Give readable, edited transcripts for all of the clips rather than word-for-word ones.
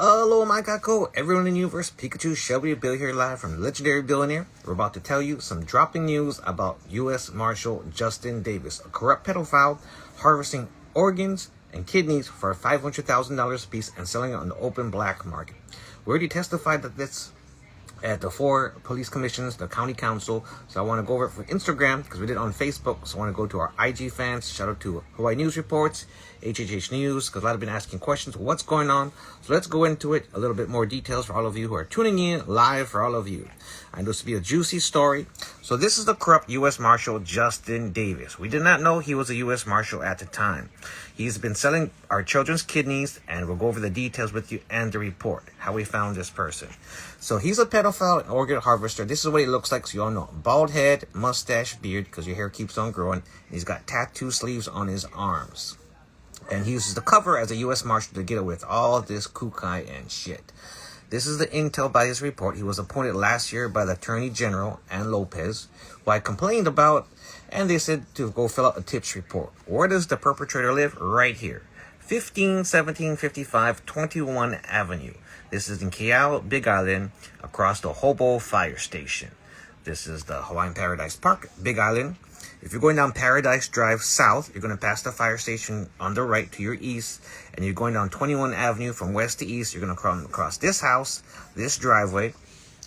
Hello, my Kako, everyone in the universe. Pikachu, Shelby, Bill here live from the legendary billionaire. We're about to tell you some dropping news about U.S. Marshal Justin Davis, a corrupt pedophile harvesting organs and kidneys for $500,000 a piece and selling it on the open black market. We already testified that this at the 4 police commissions, the county council. So I want to go over it for Instagram because we did it on Facebook. So I want to go to our IG fans. Shout out to Hawaii News Reports, HHH News, because a lot have been asking questions. What's going on? So let's go into it. A little bit more details for all of you who are tuning in live. For all of you, I know this will be a juicy story. So this is the corrupt U.S. Marshal Justin Davis. We did not know he was a U.S. Marshal at the time. He's been selling our children's kidneys, and we'll go over the details with you and the report, how we found this person. So he's a pedophile and organ harvester. This is what he looks like, so you all know. Bald head, mustache, beard, because your hair keeps on growing. And he's got tattoo sleeves on his arms. And he uses the cover as a U.S. Marshal to get away with all this kukai and shit. This is the intel by his report. He was appointed last year by the Attorney General and Lopez, who I complained about, and they said to go fill out a tips report. Where does the perpetrator live? Right here. 151755 21 Avenue. This is in Kealo, Big Island, across the Hobo Fire Station. This is the Hawaiian Paradise Park, Big Island. If you're going down Paradise Drive south, you're going to pass the fire station on the right to your east, and you're going down 21 Avenue from west to east. You're going to come across this house, this driveway.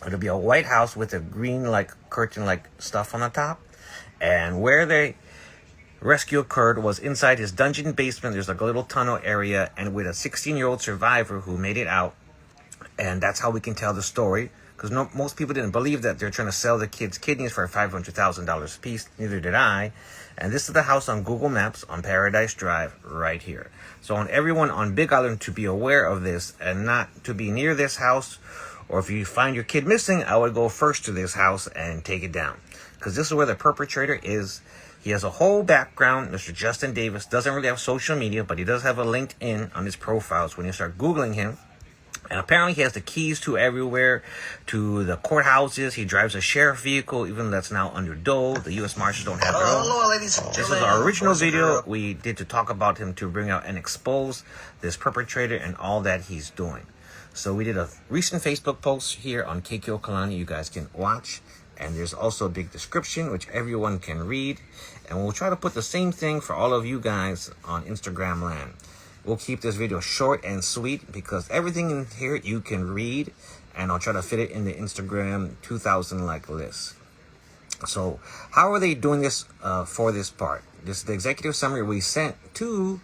It'll be a white house with a green curtain stuff on the top. And where the rescue occurred was inside his dungeon basement. There's like a little tunnel area, and with a 16-year-old survivor who made it out. And that's how we can tell the story. Because most people didn't believe that they're trying to sell the kids' kidneys for $500,000 a piece. Neither did I. And this is the house on Google Maps on Paradise Drive right here. So I want everyone on Big Island to be aware of this and not to be near this house. Or if you find your kid missing, I would go first to this house and take it down. Because this is where the perpetrator is. He has a whole background. Mr. Justin Davis doesn't really have social media, but he does have a LinkedIn on his profiles when you start Googling him. And apparently he has the keys to everywhere, to the courthouses. He drives a sheriff vehicle, even though that's now under Dole. The U.S. Marshals don't have their own. Hello, ladies and This gentlemen. is our original video we did to talk about him, to bring out and expose this perpetrator and all that he's doing. So we did a recent Facebook post here on Keikio Kalani you guys can watch. And there's also a big description, which everyone can read. And we'll try to put the same thing for all of you guys on Instagram land. We'll keep this video short and sweet because everything in here you can read, and I'll try to fit it in the Instagram 2000 like list. So how are they doing this for this part? This is the executive summary we sent to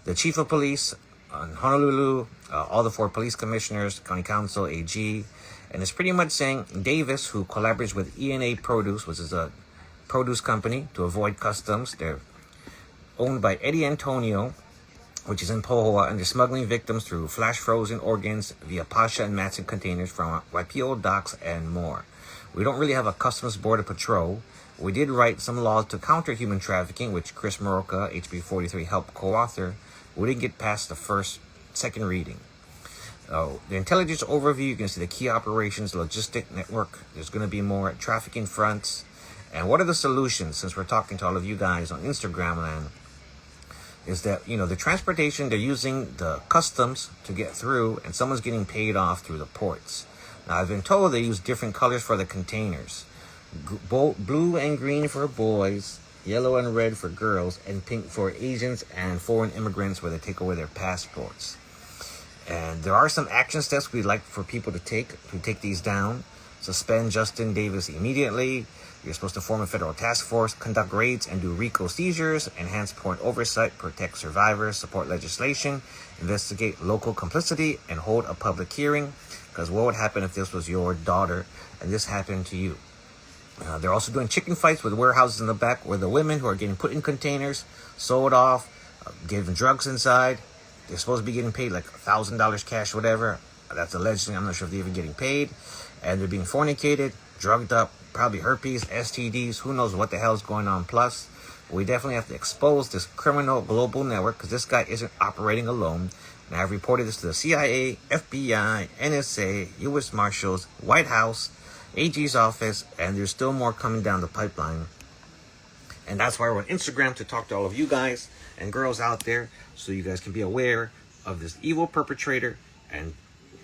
the chief of police on Honolulu, all the 4 police commissioners, county council, AG, and it's pretty much saying Davis, who collaborates with ENA Produce, which is a produce company to avoid customs. They're owned by Eddie Antonio, which is in Pahoa, and they're smuggling victims through flash frozen organs via Pasha and Matson containers from Waipio docks and more. We don't really have a customs border patrol. We did write some laws to counter human trafficking, which Chris Muraoka, HB 43, helped co-author. We didn't get past the second reading. The intelligence overview, you can see the key operations, logistic network. There's going to be more trafficking fronts. And what are the solutions, since we're talking to all of you guys on Instagram land? Is that, the transportation, they're using the customs to get through, and someone's getting paid off through the ports. Now, I've been told they use different colors for the containers. Blue and green for boys, yellow and red for girls, and pink for Asians and foreign immigrants where they take away their passports. And there are some action steps we'd like for people to take these down. Suspend Justin Davis immediately. You're supposed to form a federal task force, conduct raids, and do RICO seizures, enhance point oversight, protect survivors, support legislation, investigate local complicity, and hold a public hearing. Because what would happen if this was your daughter and this happened to you? They're also doing chicken fights with warehouses in the back where the women who are getting put in containers, sold off, given drugs inside. They're supposed to be getting paid like $1,000 cash, whatever. That's allegedly. I'm not sure if they're even getting paid. And they're being fornicated, drugged up, probably herpes, STDs, who knows what the hell is going on. Plus, we definitely have to expose this criminal global network because this guy isn't operating alone. And I've reported this to the CIA, FBI, NSA, U.S. Marshals, White House, AG's office, and there's still more coming down the pipeline. And that's why we're on Instagram, to talk to all of you guys and girls out there so you guys can be aware of this evil perpetrator and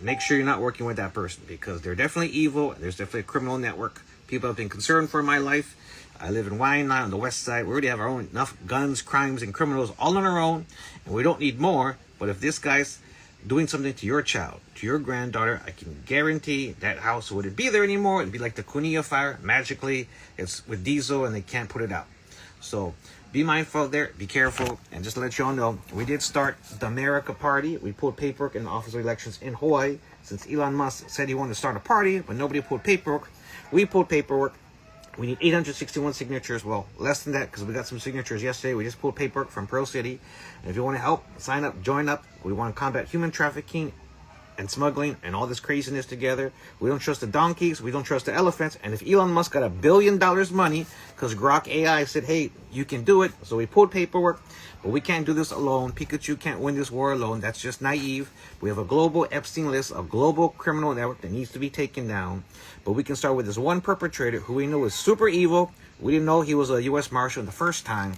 make sure you're not working with that person, because they're definitely evil. There's definitely a criminal network. People have been concerned for my life. I live in Waianae on the west side. We already have our own enough guns, crimes, and criminals all on our own, and we don't need more. But if this guy's doing something to your child, to your granddaughter, I can guarantee that house wouldn't be there anymore. It'd be like the Kunia fire. Magically, it's with diesel and they can't put it out. So be mindful there, be careful, and just to let you all know, we did start the Muraoka party. We pulled paperwork in the Office of Elections in Hawaii, since Elon Musk said he wanted to start a party, but nobody pulled paperwork. We pulled paperwork. We need 861 signatures. Well, less than that, because we got some signatures yesterday. We just pulled paperwork from Pearl City. And if you want to help, sign up, join up. We want to combat human trafficking and smuggling and all this craziness together. We don't trust the donkeys. We don't trust the elephants. And if Elon Musk got $1 billion money because Grok AI said, hey, you can do it. So we pulled paperwork, but we can't do this alone. Pikachu can't win this war alone. That's just naive. We have a global Epstein list, a global criminal network that needs to be taken down. But we can start with this one perpetrator who we know is super evil. We didn't know he was a U.S. Marshal the first time.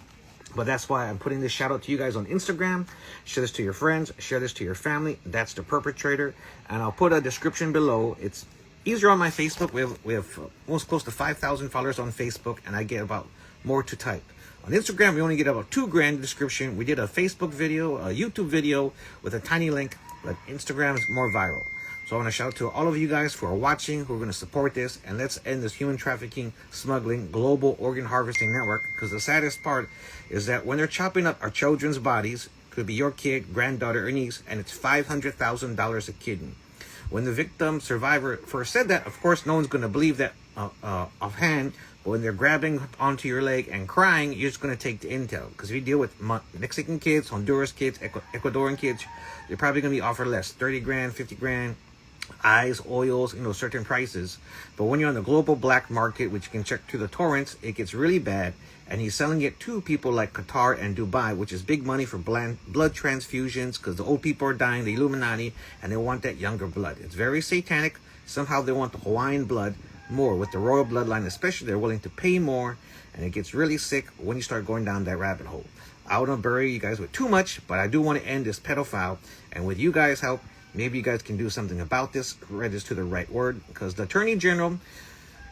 But that's why I'm putting this shout out to you guys on Instagram. Share this to your friends. Share this to your family. That's the perpetrator. And I'll put a description below. It's easier on my Facebook. We have almost close to 5,000 followers on Facebook. And I get about more to type. On Instagram, we only get about 2 grand description. We did a Facebook video, a YouTube video with a tiny link. But Instagram is more viral. So I want to shout out to all of you guys who are watching, who are going to support this, and let's end this human trafficking, smuggling, global organ harvesting network. Because the saddest part is that when they're chopping up our children's bodies, could be your kid, granddaughter, or niece, and it's $500,000 a kidney. When the victim survivor first said that, of course, no one's going to believe that offhand. But when they're grabbing onto your leg and crying, you're just going to take the intel. Because if you deal with Mexican kids, Honduras kids, Ecuadorian kids, you're probably going to be offered less, 30 grand, 50 grand. Eyes, oils, certain prices. But when you're on the global black market, which you can check through the torrents, it gets really bad. And he's selling it to people like Qatar and Dubai, which is big money for blood transfusions, because the old people are dying, the Illuminati, and they want that younger blood. It's very satanic. Somehow they want the Hawaiian blood more. With the royal bloodline especially, they're willing to pay more. And it gets really sick when you start going down that rabbit hole. I don't bury you guys with too much, but I do want to end this pedophile. And with you guys' help, maybe you guys can do something about this, read this to the right word, because the Attorney General,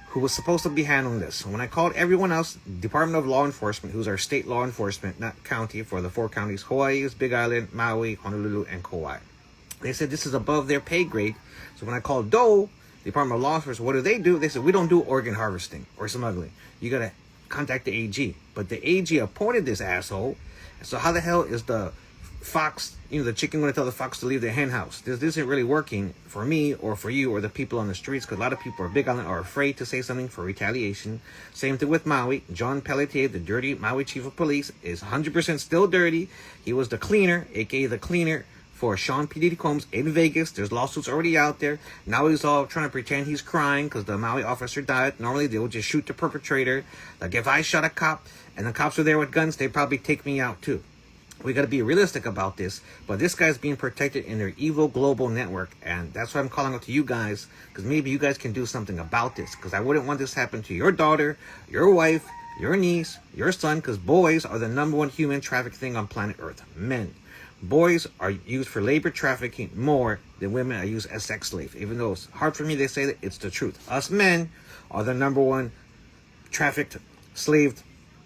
who was supposed to be handling this, when I called everyone else, Department of Law Enforcement, who's our state law enforcement, not county, for the 4 counties, Hawaii, Big Island, Maui, Honolulu, and Kauai. They said this is above their pay grade. So when I called DOE, Department of Law Enforcement, what do? They said, we don't do organ harvesting or smuggling. You got to contact the AG. But the AG appointed this asshole. So how the hell is the fox, the chicken going to tell the fox to leave the hen house? This isn't really working for me or for you or the people on the streets, because a lot of people are Big Island are afraid to say something for retaliation. Same thing with Maui. John Pelletier, the dirty Maui chief of police, is 100% still dirty. He was the cleaner, aka the cleaner, for Sean P. Diddy Combs in Vegas. There's lawsuits already out there. Now he's all trying to pretend he's crying because the Maui officer died. Normally they would just shoot the perpetrator. Like if I shot a cop and the cops were there with guns, they'd probably take me out too. We got to be realistic about this, but this guy's being protected in their evil global network, and that's why I'm calling out to you guys, because maybe you guys can do something about this, because I wouldn't want this to happen to your daughter, your wife, your niece, your son, because boys are the #1 human traffic thing on planet Earth. Men. Boys are used for labor trafficking more than women are used as sex slaves. Even though it's hard for me to say that, it's the truth. Us men are the #1 trafficked,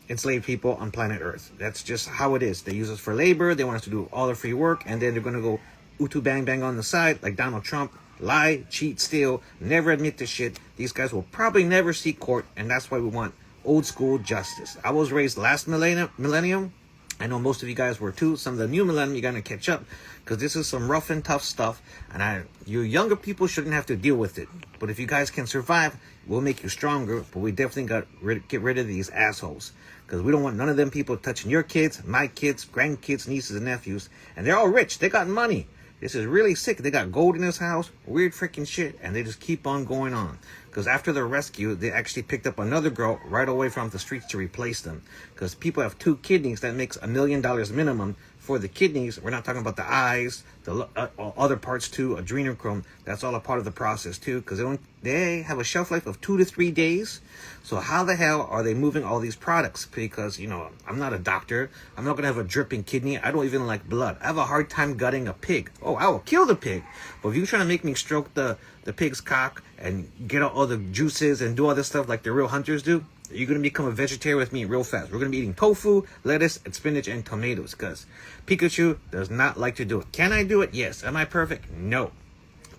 enslaved people on planet Earth. That's just how it is. They use us for labor. They want us to do all the free work, and then they're going to go utu bang bang on the side like Donald Trump. Lie, cheat, steal, never admit to shit. These guys will probably never see court, and that's why we want old school justice. I was raised last millennium. I know most of you guys were too. Some of the new millennium, you're going to catch up, because this is some rough and tough stuff, and you younger people shouldn't have to deal with it. But if you guys can survive, we'll make you stronger. But we definitely got to get rid of these assholes, because we don't want none of them people touching your kids, my kids, grandkids, nieces, and nephews. And they're all rich. They got money. This is really sick. They got gold in this house, weird freaking shit, and they just keep on going on. Because after the rescue, they actually picked up another girl right away from the streets to replace them. Because people have 2 kidneys, that makes $1 million minimum for the kidneys. We're not talking about the eyes, the other parts too, adrenochrome. That's all a part of the process too, because they have a shelf life of 2 to 3 days. So how the hell are they moving all these products? Because, you know, I'm not a doctor. I'm not going to have a dripping kidney. I don't even like blood. I have a hard time gutting a pig. Oh, I will kill the pig. But if you're trying to make me stroke the pig's cock and get all the juices and do all this stuff like the real hunters do, you're going to become a vegetarian with me real fast. We're going to be eating tofu, lettuce, and spinach and tomatoes because Pikachu does not like to do it. Can I do it? Yes. Am I perfect? No.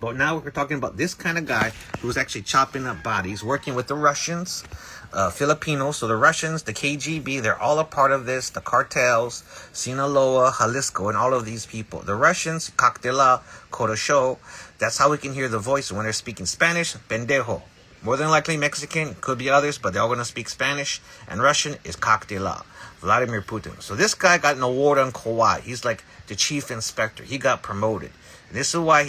But now we're talking about this kind of guy who's actually chopping up bodies, working with the Russians, Filipinos. So the Russians, the KGB, they're all a part of this. The cartels, Sinaloa, Jalisco, and all of these people. The Russians, Cactela, Corosho. That's how we can hear the voice when they're speaking Spanish, pendejo. More than likely Mexican, could be others, but they're all going to speak Spanish. And Russian is Cactela, Vladimir Putin. So this guy got an award on Kauai. He's like the chief inspector. He got promoted. And this is why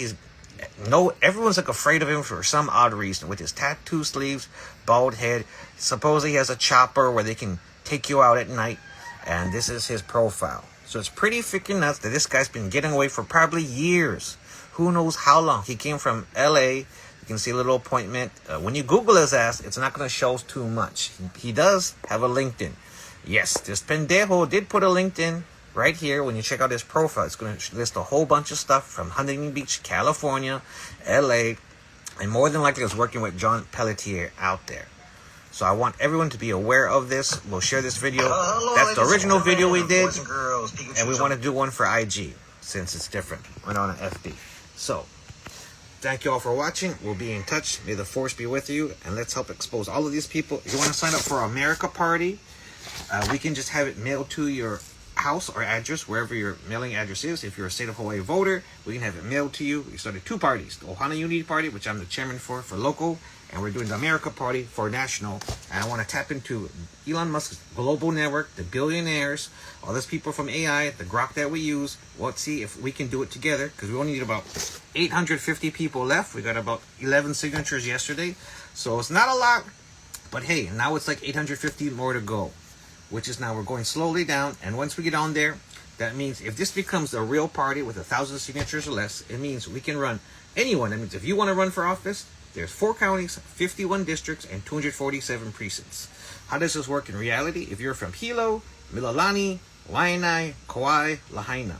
everyone's like afraid of him for some odd reason. With his tattoo sleeves, bald head. Supposedly he has a chopper where they can take you out at night. And this is his profile. So it's pretty freaking nuts that this guy's been getting away for probably years. Who knows how long. He came from LA. You can see a little appointment. When you Google his ass, it's not going to show too much. He does have a LinkedIn. Yes, this pendejo did put a LinkedIn right here. When you check out his profile, it's going to list a whole bunch of stuff from Huntington Beach, California, LA, and more than likely is working with John Pelletier out there. So I want everyone to be aware of this. We'll share this video. That's the original video we did, and we want to do one for IG since it's different. We're on an FB. So thank you all for watching. We'll be in touch. May the force be with you, and let's help expose all of these people. If you want to sign up for our America Party, we can just have it mailed to your house or address, wherever your mailing address is. If you're a state of Hawaii voter, we can have it mailed to you. We started 2 parties. The Ohana Unity Party, which I'm the chairman for local, and we're doing the America Party for national. And I want to tap into Elon Musk's global network, the billionaires, all those people from AI, the grok that we use. Let's see if we can do it together, because we only need about 850 people left. We got about 11 signatures yesterday, so it's not a lot, but hey, now it's like 850 more to go, which is now we're going slowly down. And once we get on there, that means if this becomes a real party with 1,000 signatures or less, it means we can run anyone. That means if you want to run for office, there's 4 counties, 51 districts, and 247 precincts. How does this work in reality? If you're from Hilo, Mililani, Waianae, Kauai, Lahaina,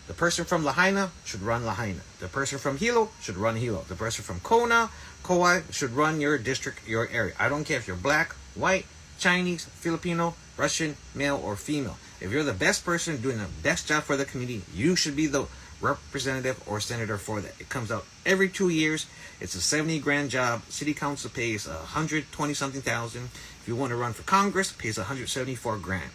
the person from Lahaina should run Lahaina. The person from Hilo should run Hilo. The person from Kona, Kauai should run your district, your area. I don't care if you're black, white, Chinese, Filipino, Russian, male, or female. If you're the best person doing the best job for the community, you should be the representative or senator for that. It comes out every 2 years. It's a 70 grand job. City council pays 120 something thousand. If you want to run for Congress, it pays 174 grand.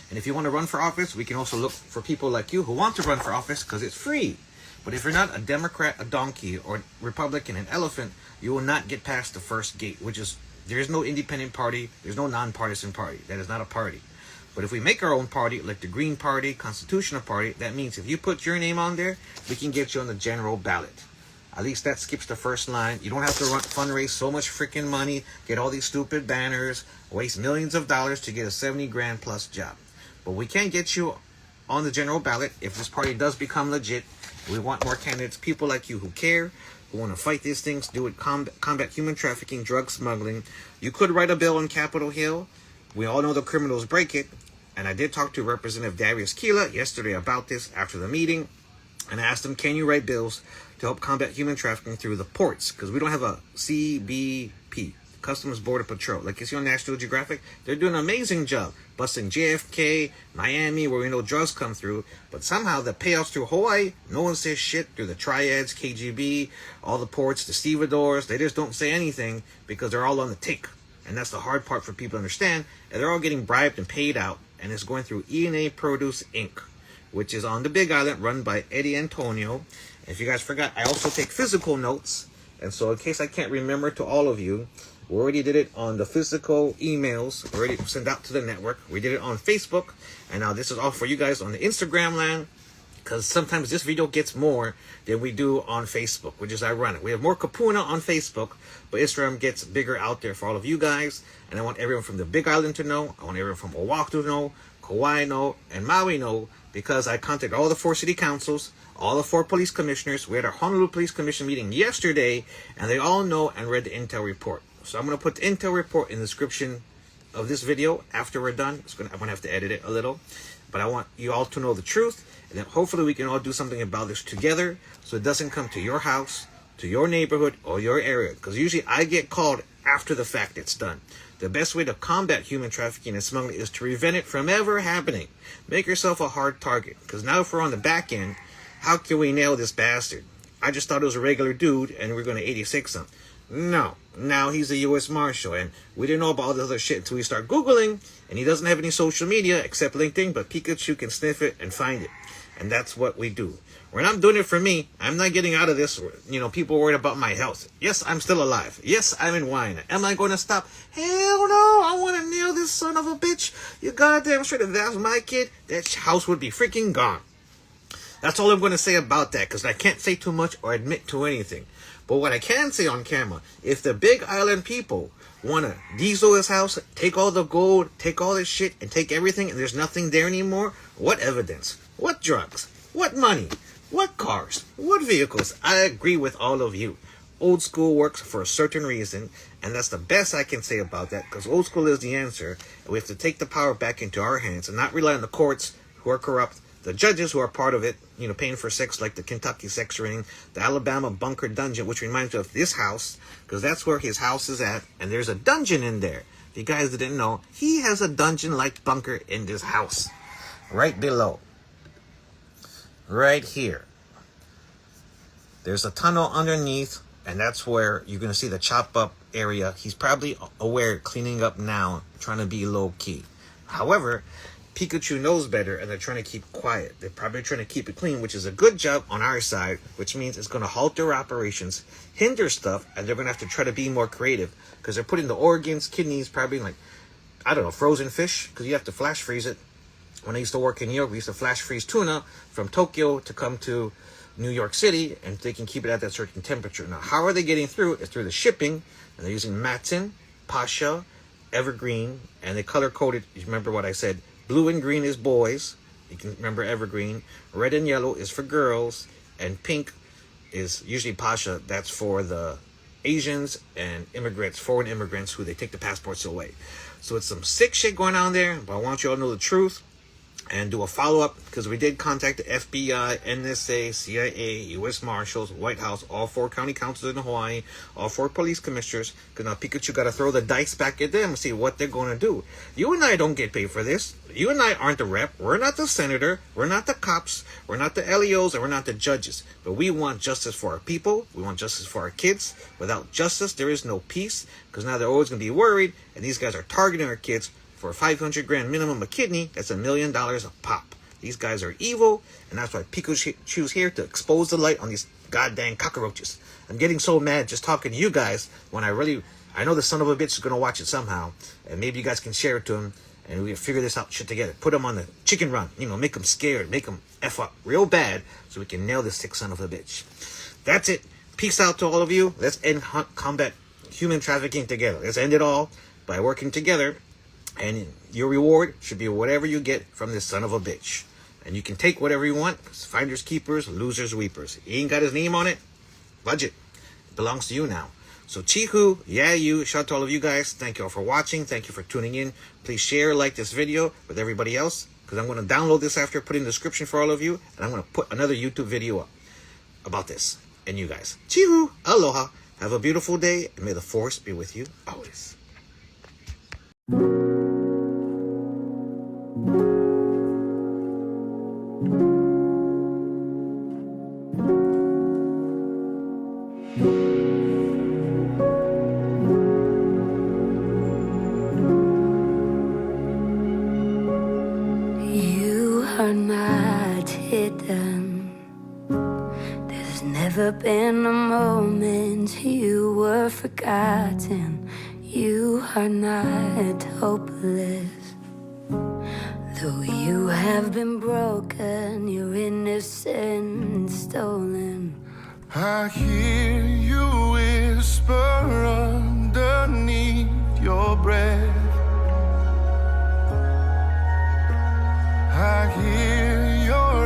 And if you want to run for office, we can also look for people like you who want to run for office because it's free. But if you're not a Democrat, a donkey, or Republican, an elephant, you will not get past the first gate, which is there is no independent party. There's no nonpartisan party. That is not a party. But if we make our own party, like the Green Party, Constitutional Party, that means if you put your name on there, we can get you on the general ballot. At least that skips the first line. You don't have to fundraise so much freaking money, get all these stupid banners, waste millions of dollars to get a 70 grand plus job. But we can get you on the general ballot if this party does become legit. We want more candidates, people like you who care, who want to fight these things, do it, combat human trafficking, drug smuggling. You could write a bill on Capitol Hill. We all know the criminals break it. And I did talk to Representative Darius Keela yesterday about this after the meeting. And I asked him, can you write bills to help combat human trafficking through the ports? Because we don't have a CBP, Customs Border Patrol. Like you see on National Geographic, they're doing an amazing job busting JFK, Miami, where we know drugs come through. But somehow the payouts through Hawaii, no one says shit through the triads, KGB, all the ports, the stevedores. They just don't say anything because they're all on the tick. And that's the hard part for people to understand. And they're all getting bribed and paid out. And it's going through E&A Produce Inc., which is on the Big Island, run by Eddie Antonio. If you guys forgot, I also take physical notes. And so in case I can't remember to all of you, we already did it on the physical emails, already sent out to the network. We did it on Facebook. And now this is all for you guys on the Instagram land, because sometimes this video gets more than we do on Facebook, which is ironic. We have more kapuna on Facebook, but Instagram gets bigger out there for all of you guys. And I want everyone from the Big Island to know. I want everyone from Oahu to know, Hawaii know, and Maui know, because I contacted all the 4 city councils, all the 4 police commissioners. We had our Honolulu Police Commission meeting yesterday, and they all know and read the intel report. So I'm going to put the intel report in the description of this video after we're done. I'm going to have to edit it a little, but I want you all to know the truth, and then hopefully we can all do something about this together so it doesn't come to your house, to your neighborhood, or your area. Because usually I get called after the fact it's done. The best way to combat human trafficking and smuggling is to prevent it from ever happening. Make yourself a hard target. Because now if we're on the back end, how can we nail this bastard? I just thought it was a regular dude and we're going to 86 him. No. Now he's a U.S. Marshal, and we didn't know about all the other shit until we start Googling, and he doesn't have any social media except LinkedIn, but Pikachu can sniff it and find it. And that's what we do. We're not doing it for me. I'm not getting out of this. You know, people worried about my health. Yes, I'm still alive. Yes, I'm in wine. Am I going to stop? Hell no. I want to nail this son of a bitch. You goddamn straight. If that was my kid, that house would be freaking gone. That's all I'm going to say about that, because I can't say too much or admit to anything. But what I can say on camera, if the Big Island people want to diesel his house, take all the gold, take all this shit, and take everything, and there's nothing there anymore, what evidence? What drugs? What money? What cars? What vehicles? I agree with all of you. Old school works for a certain reason, and that's the best I can say about that, because old school is the answer, and we have to take the power back into our hands and not rely on the courts who are corrupt, the judges who are part of it, you know, paying for sex like the Kentucky sex ring, the Alabama bunker dungeon, which reminds me of this house, because that's where his house is at, and there's a dungeon in there. If you guys didn't know, he has a dungeon-like bunker in this house. Right below. Right here. There's a tunnel underneath, and that's where you're going to see the chop-up area. He's probably aware, cleaning up now, trying to be low-key. However, Pikachu knows better, and they're trying to keep quiet. They're probably trying to keep it clean, which is a good job on our side, which means it's going to halt their operations, hinder stuff, and they're going to have to try to be more creative, because they're putting the organs, kidneys, probably like, I don't know, frozen fish, because you have to flash freeze it. When I used to work in New York, we used to flash freeze tuna from Tokyo to come to New York City, and they can keep it at that certain temperature. Now, how are they getting through it? It's through the shipping, and they're using Matson, Pasha, Evergreen, and they color-coded. You remember what I said? Blue and green is boys. You can remember Evergreen. Red and yellow is for girls. And pink is usually Pasha. That's for the Asians and immigrants, foreign immigrants, who they take the passports away. So it's some sick shit going on there. But I want you all to know the truth and do a follow-up, because we did contact the FBI, NSA, CIA, U.S. Marshals, White House, all 4 county councils in Hawaii, all 4 police commissioners, because now Pikachu got to throw the dice back at them and see what they're going to do. You and I don't get paid for this. You and I aren't the rep. We're not the senator. We're not the cops. We're not the LEOs, and we're not the judges. But we want justice for our people. We want justice for our kids. Without justice, there is no peace, because now they're always going to be worried, and these guys are targeting our kids. For $500,000 minimum a kidney, that's $1 million a pop. These guys are evil, and that's why Pikachu's here to expose the light on these goddamn cockroaches. I'm getting so mad just talking to you guys when I know the son of a bitch is going to watch it somehow, and maybe you guys can share it to him, and we figure this out shit together. Put him on the chicken run, you know, make him scared, make him F up real bad, so we can nail this sick son of a bitch. That's it. Peace out to all of you. Let's end combat human trafficking together. Let's end it all by working together. And your reward should be whatever you get from this son of a bitch. And you can take whatever you want. Finders keepers, losers weepers. He ain't got his name on it. Budget. It belongs to you now. So Chihu, yeah, you. Shout out to all of you guys. Thank you all for watching. Thank you for tuning in. Please share, like this video with everybody else, because I'm going to download this after, put in the description for all of you. And I'm going to put another YouTube video up about this and you guys. Chihu, aloha. Have a beautiful day, and may the force be with you always. Are not hidden. There's never been a moment you were forgotten. You are not hopeless. Though you have been broken, you're innocent, stolen. I hear you whisper underneath your breath. hear your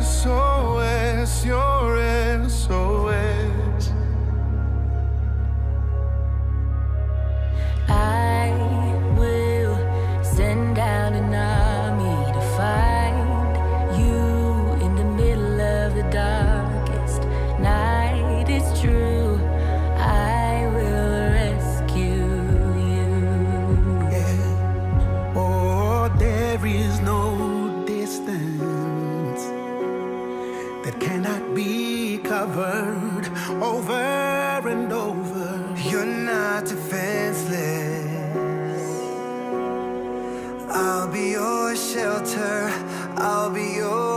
SOS, your SOS. I will send out an army to find you in the middle of the darkest night. It's true, I will rescue you. Yeah. Oh, there is no distance that cannot be covered over and over. You're not defenseless. I'll be your shelter, I'll be your